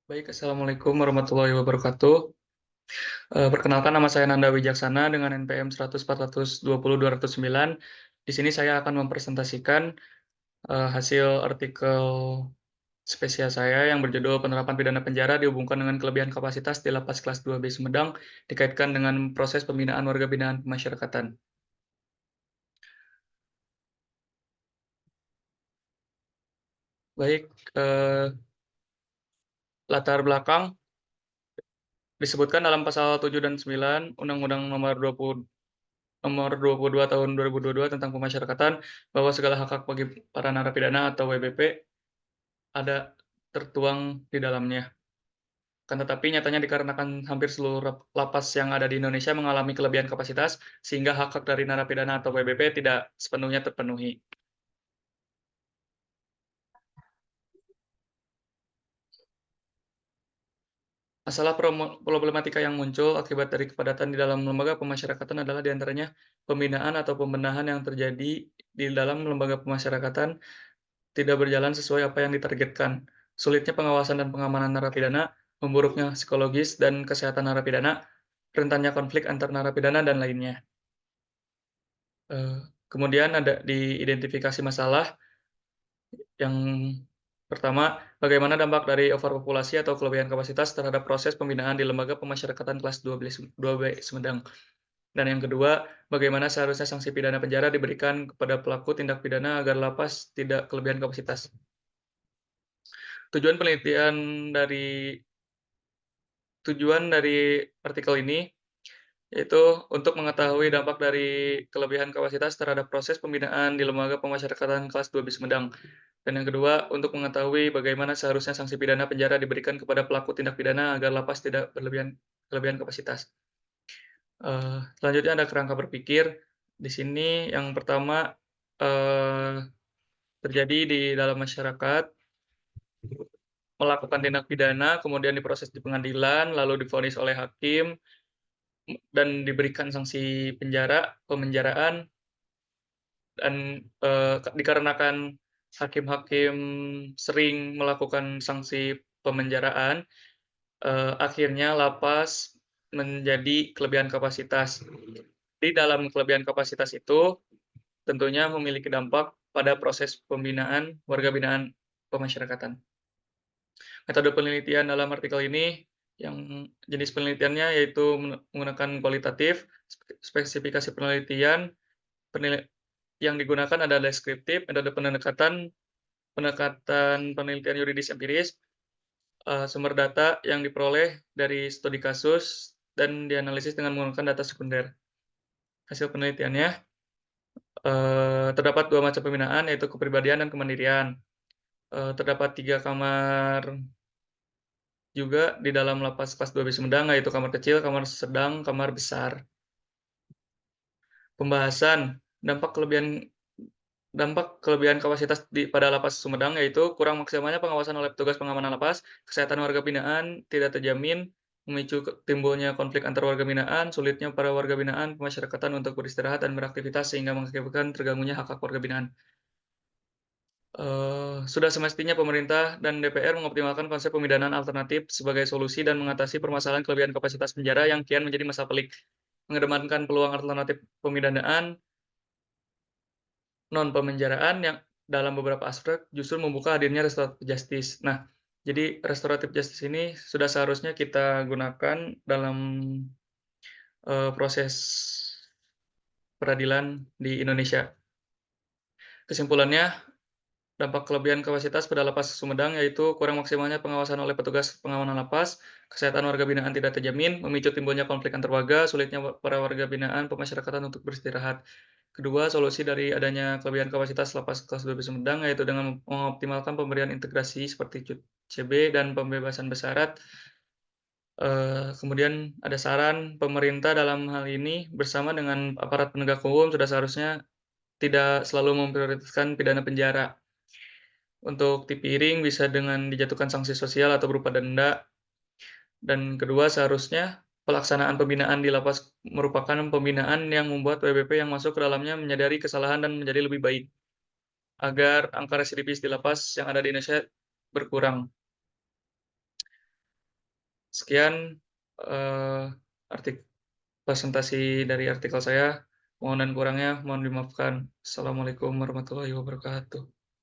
Baik, Assalamualaikum warahmatullahi wabarakatuh. Perkenalkan nama saya Nanda Wijaksana dengan NPM 100.420.209. Di sini saya akan mempresentasikan hasil artikel spesial saya yang berjudul Penerapan Pidana Penjara dihubungkan dengan kelebihan kapasitas di Lapas Kelas 2B Sumedang dikaitkan dengan proses pembinaan warga binaan pemasyarakatan. Baik, latar belakang disebutkan dalam pasal 7 dan 9 Undang-Undang nomor 22 tahun 2022 tentang pemasyarakatan bahwa segala hak-hak bagi para narapidana atau WBP ada tertuang di dalamnya. Kan tetapi nyatanya dikarenakan hampir seluruh lapas yang ada di Indonesia mengalami kelebihan kapasitas, sehingga hak-hak dari narapidana atau WBP tidak sepenuhnya terpenuhi. Masalah problematika yang muncul akibat dari kepadatan di dalam lembaga pemasyarakatan adalah diantaranya pembinaan atau pembenahan yang terjadi di dalam lembaga pemasyarakatan tidak berjalan sesuai apa yang ditargetkan. Sulitnya pengawasan dan pengamanan narapidana, memburuknya psikologis dan kesehatan narapidana, rentannya konflik antar narapidana, dan lainnya. Kemudian ada diidentifikasi masalah yang pertama, bagaimana dampak dari overpopulasi atau kelebihan kapasitas terhadap proses pembinaan di lembaga pemasyarakatan kelas 2B Sumedang. Dan yang kedua, bagaimana seharusnya sanksi pidana penjara diberikan kepada pelaku tindak pidana agar lapas tidak kelebihan kapasitas. Tujuan penelitian dari Tujuan dari artikel ini yaitu untuk mengetahui dampak dari kelebihan kapasitas terhadap proses pembinaan di lembaga pemasyarakatan kelas 2B Sumedang. Dan yang kedua, untuk mengetahui bagaimana seharusnya sanksi pidana penjara diberikan kepada pelaku tindak pidana agar lapas tidak kelebihan kapasitas. Selanjutnya ada kerangka berpikir. Di sini yang pertama eh, terjadi di dalam masyarakat melakukan tindak pidana, kemudian diproses di pengadilan, lalu divonis oleh hakim, dan diberikan sanksi pemenjaraan, dan dikarenakan hakim-hakim sering melakukan sanksi pemenjaraan, akhirnya lapas menjadi kelebihan kapasitas. Di dalam kelebihan kapasitas itu tentunya memiliki dampak pada proses pembinaan warga binaan pemasyarakatan. Metode penelitian dalam artikel ini yang jenis penelitiannya yaitu menggunakan kualitatif, spesifikasi penelitian, yang digunakan adalah deskriptif, metode pendekatan pendekatan penelitian yuridis empiris, sumber data yang diperoleh dari studi kasus dan dianalisis dengan menggunakan data sekunder. Hasil penelitiannya, terdapat dua macam pembinaan, yaitu kepribadian dan kemandirian. Terdapat 3 kamar juga di dalam lapas kelas 2B Sumedang, yaitu kamar kecil, kamar sedang, kamar besar. Pembahasan dampak kelebihan kapasitas pada lapas Sumedang, yaitu kurang maksimalnya pengawasan oleh petugas pengamanan lapas, kesehatan warga binaan tidak terjamin, memicu timbulnya konflik antar warga binaan, sulitnya para warga binaan pemasyarakatan untuk beristirahat dan beraktivitas sehingga mengakibatkan terganggunya hak-hak warga binaan. Sudah semestinya pemerintah dan DPR mengoptimalkan konsep pemidanaan alternatif sebagai solusi dan mengatasi permasalahan kelebihan kapasitas penjara yang kian menjadi masalah pelik. Mengedepankan peluang alternatif pemidanaan non-pemenjaraan yang dalam beberapa aspek justru membuka hadirnya restoratif justice. Nah, jadi restoratif justice ini sudah seharusnya kita gunakan dalam proses peradilan di Indonesia. Kesimpulannya, dampak kelebihan kapasitas pada lapas Sumedang yaitu kurang maksimalnya pengawasan oleh petugas pengamanan lapas, kesehatan warga binaan tidak terjamin, memicu timbulnya konflik antar warga, sulitnya para warga binaan pemasyarakatan untuk beristirahat. Kedua, solusi dari adanya kelebihan kapasitas lapas kelas 12 Sumedang yaitu dengan mengoptimalkan pemberian integrasi seperti CB dan pembebasan bersyarat. Kemudian ada saran pemerintah dalam hal ini bersama dengan aparat penegak hukum sudah seharusnya tidak selalu memprioritaskan pidana penjara. Untuk tipiring bisa dengan dijatuhkan sanksi sosial atau berupa denda. Dan kedua, seharusnya pelaksanaan pembinaan di lapas merupakan pembinaan yang membuat WBP yang masuk ke dalamnya menyadari kesalahan dan menjadi lebih baik, agar angka residivis di lapas yang ada di Indonesia berkurang. Sekian, eee, artik presentasi dari artikel saya. Mohon dan kurangnya mohon dimaafkan. Assalamualaikum warahmatullahi wabarakatuh.